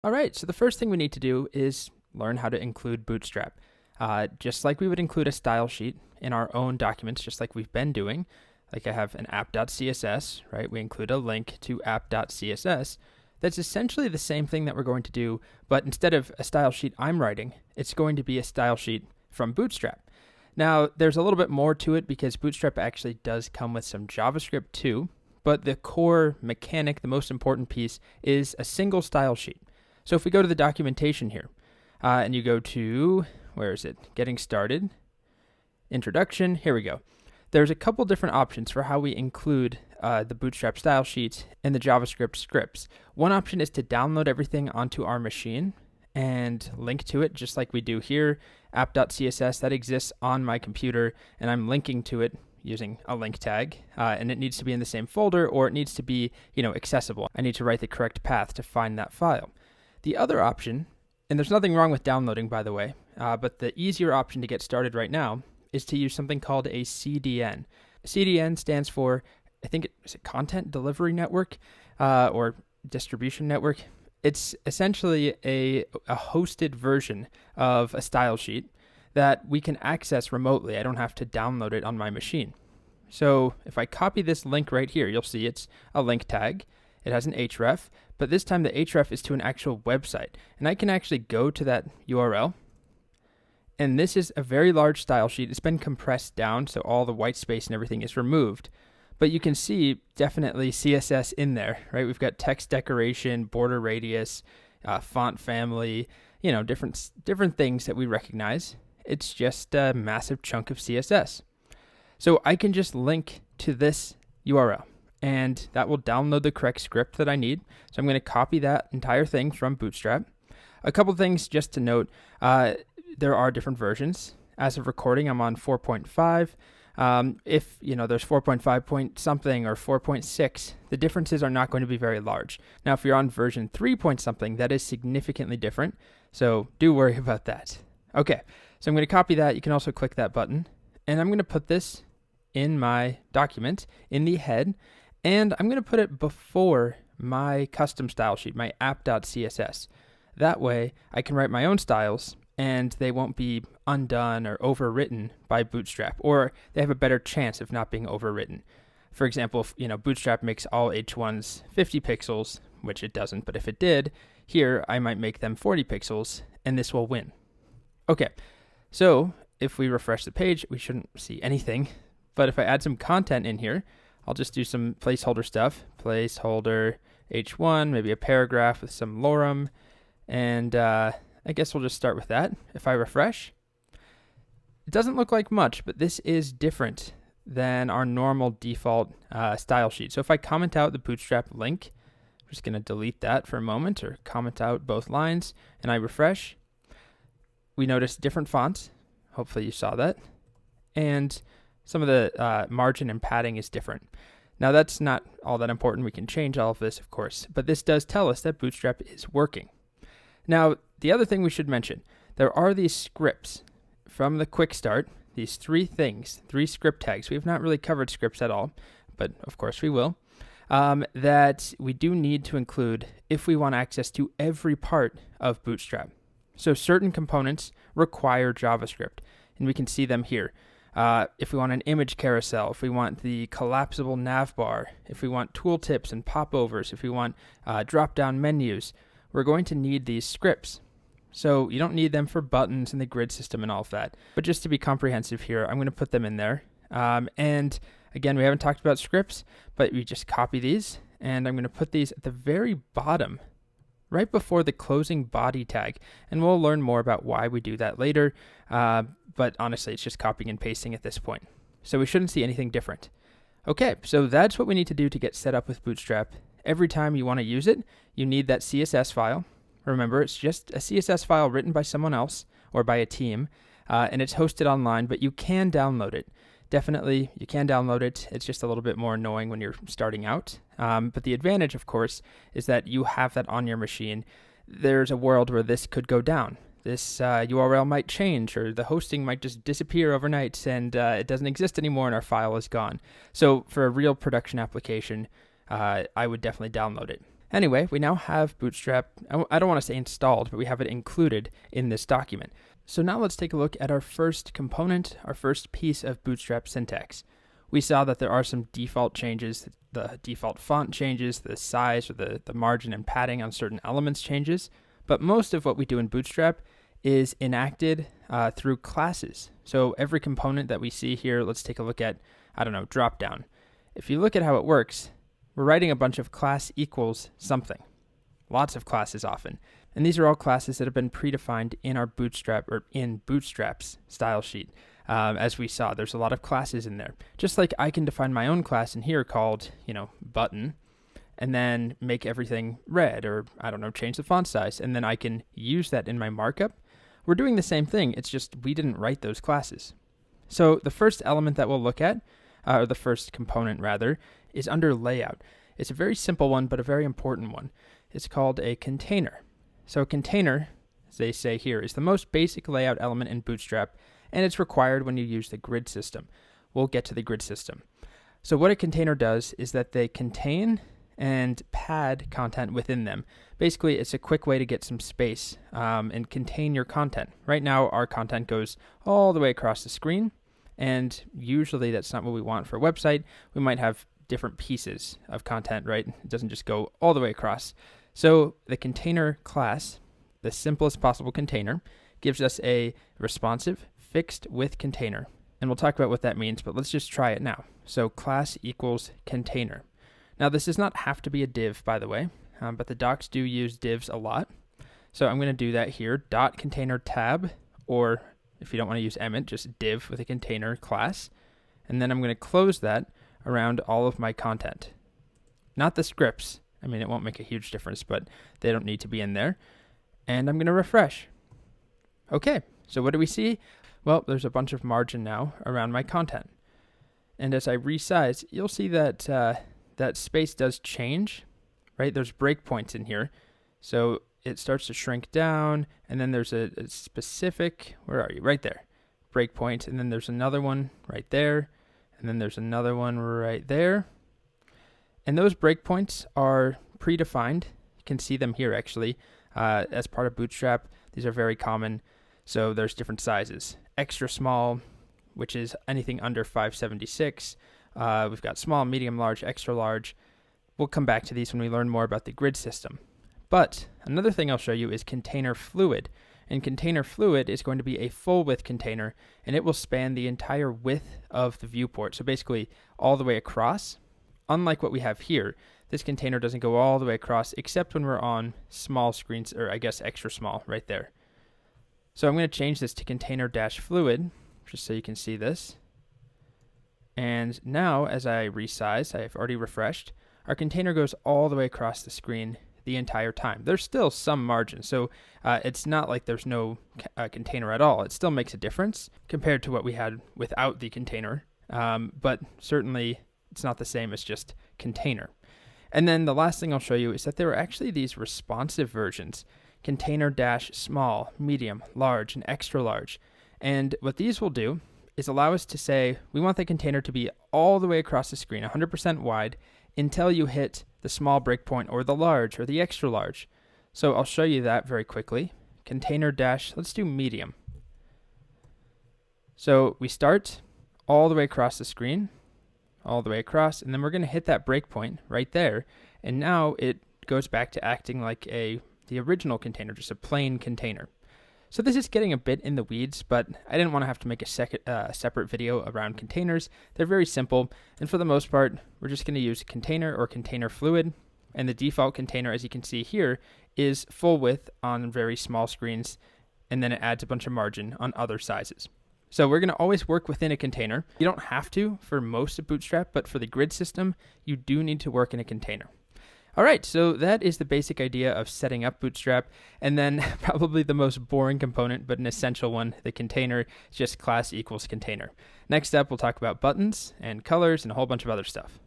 All right, so the first thing we need to do is learn how to include Bootstrap. Just like we would include a style sheet in our own documents, just like we've been doing. Like I have an app.css, right? We include a link to app.css. That's essentially the same thing that we're going to do, but instead of a style sheet I'm writing, it's going to be a style sheet from Bootstrap. Now, there's a little bit more to it because Bootstrap actually does come with some JavaScript too, but the core mechanic, the most important piece, is a single style sheet. So if we go to the documentation here, and you go to, where is it? Getting started, introduction, here we go. There's a couple different options for how we include the Bootstrap style sheets in the JavaScript scripts. One option is to download everything onto our machine and link to it just like we do here. App.css, that exists on my computer, and I'm linking to it using a link tag, and it needs to be in the same folder, or it needs to be, accessible. I need to write the correct path to find that file. The other option, and there's nothing wrong with downloading, by the way, but the easier option to get started right now is to use something called a CDN. CDN stands for, I think is it Content Delivery Network, or Distribution Network. It's essentially a hosted version of a style sheet that we can access remotely. I don't have to download it on my machine. So if I copy this link right here, you'll see it's a link tag. It has an href, but this time the href is to an actual website. And I can actually go to that URL. And this is a very large style sheet. It's been compressed down, so all the white space and everything is removed. But you can see definitely CSS in there, right? We've got text decoration, border radius, font family, different things that we recognize. It's just a massive chunk of CSS. So I can just link to this URL, and that will download the correct script that I need. So I'm going to copy that entire thing from Bootstrap. A couple things just to note, there are different versions. As of recording, I'm on 4.5. If there's 4.5 point something or 4.6, the differences are not going to be very large. Now, if you're on version 3 point something, that is significantly different. So do worry about that. Okay, so I'm going to copy that. You can also click that button, and I'm going to put this in my document in the head, and I'm going to put it before my custom style sheet, my app.css. That way I can write my own styles, and they won't be undone or overwritten by Bootstrap, or they have a better chance of not being overwritten. For example, if Bootstrap makes all H1s 50 pixels, which it doesn't, but if it did, here I might make them 40 pixels, and this will win. Okay, so if we refresh the page, we shouldn't see anything, but if I add some content in here, I'll just do some placeholder stuff. Placeholder H1, maybe a paragraph with some lorem, and I guess we'll just start with that. If I refresh, it doesn't look like much, but this is different than our normal default style sheet. So if I comment out the Bootstrap link, I'm just going to delete that for a moment, or comment out both lines, and I refresh, we notice different fonts. Hopefully you saw that. And some of the margin and padding is different. Now that's not all that important. We can change all of this, of course, but this does tell us that Bootstrap is working. Now, the other thing we should mention, there are these scripts from the quick start, these three script tags. We have not really covered scripts at all, but of course we will, that we do need to include if we want access to every part of Bootstrap. So certain components require JavaScript, and we can see them here. If we want an image carousel, if we want the collapsible nav bar, if we want tooltips and popovers, if we want drop-down menus, we're going to need these scripts. So you don't need them for buttons and the grid system and all of that. But just to be comprehensive here, I'm going to put them in there. And again, we haven't talked about scripts, but we just copy these. And I'm going to put these at the very bottom, right before the closing body tag. And we'll learn more about why we do that later. But honestly, it's just copying and pasting at this point. So we shouldn't see anything different. Okay, so that's what we need to do to get set up with Bootstrap. Every time you want to use it, you need that CSS file. Remember, it's just a CSS file written by someone else or by a team, and it's hosted online, but you can download it. Definitely, you can download it. It's just a little bit more annoying when you're starting out. But the advantage, of course, is that you have that on your machine. There's a world where this could go down. This URL might change, or the hosting might just disappear overnight, and it doesn't exist anymore, and our file is gone. So for a real production application, I would definitely download it. Anyway, we now have Bootstrap, I don't want to say installed, but we have it included in this document. So now let's take a look at our first component, our first piece of Bootstrap syntax. We saw that there are some default changes, the default font changes, the size or the margin and padding on certain elements changes, but most of what we do in Bootstrap is enacted through classes. So every component that we see here, let's take a look at, dropdown. If you look at how it works, we're writing a bunch of class equals something. Lots of classes often. And these are all classes that have been predefined in our Bootstrap or in Bootstrap's style sheet. As we saw, there's a lot of classes in there. Just like I can define my own class in here called, button, and then make everything red or, change the font size. And then I can use that in my markup. We're doing the same thing. It's just we didn't write those classes. So the first element that we'll look at, or the first component rather, is under layout. It's a very simple one, but a very important one. It's called a container. So a container, as they say here, is the most basic layout element in Bootstrap, and it's required when you use the grid system. We'll get to the grid system. So what a container does is that they contain and pad content within them. Basically, it's a quick way to get some space and contain your content. Right now, our content goes all the way across the screen, and usually that's not what we want for a website. We might have different pieces of content, right? It doesn't just go all the way across. So the container class, the simplest possible container, gives us a responsive fixed width container. And we'll talk about what that means, but let's just try it now. So class equals container. Now this does not have to be a div, by the way, but the docs do use divs a lot. So I'm going to do that here, dot container tab, or if you don't want to use emmet, just div with a container class. And then I'm going to close that around all of my content. Not the scripts. I mean, it won't make a huge difference, but they don't need to be in there. And I'm going to refresh. Okay, so what do we see? Well, there's a bunch of margin now around my content. And as I resize, you'll see that that space does change, right? There's breakpoints in here. So it starts to shrink down, and then there's a specific, where are you? Right there, breakpoint, and then there's another one right there, and then there's another one right there. And those breakpoints are predefined. You can see them here actually as part of Bootstrap. These are very common. So there's different sizes. Extra small, which is anything under 576. We've got small, medium, large, extra large. We'll come back to these when we learn more about the grid system. But another thing I'll show you is container fluid. And container fluid is going to be a full width container, and it will span the entire width of the viewport. So basically all the way across. Unlike what we have here, this container doesn't go all the way across except when we're on small screens, or I guess extra small right there. So I'm going to change this to container-fluid just so you can see this. And now as I resize, I've already refreshed, our container goes all the way across the screen the entire time. There's still some margin, so it's not like there's no container at all. It still makes a difference compared to what we had without the container, but certainly it's not the same as just container. And then the last thing I'll show you is that there are actually these responsive versions, container-small, medium, large, and extra large. And what these will do is allow us to say we want the container to be all the way across the screen, 100% wide, until you hit the small breakpoint or the large or the extra large. So I'll show you that very quickly. Let's do medium. So we start all the way across the screen, all the way across, and then we're going to hit that breakpoint right there, and now it goes back to acting like the original container, just a plain container. So this is getting a bit in the weeds, but I didn't want to have to make a separate video around containers. They're very simple, and for the most part, we're just going to use container or container fluid, and the default container, as you can see here, is full width on very small screens, and then it adds a bunch of margin on other sizes. So we're going to always work within a container. You don't have to for most of Bootstrap, but for the grid system, you do need to work in a container. All right, so that is the basic idea of setting up Bootstrap. And then probably the most boring component, but an essential one, the container, is just class equals container. Next up, we'll talk about buttons and colors and a whole bunch of other stuff.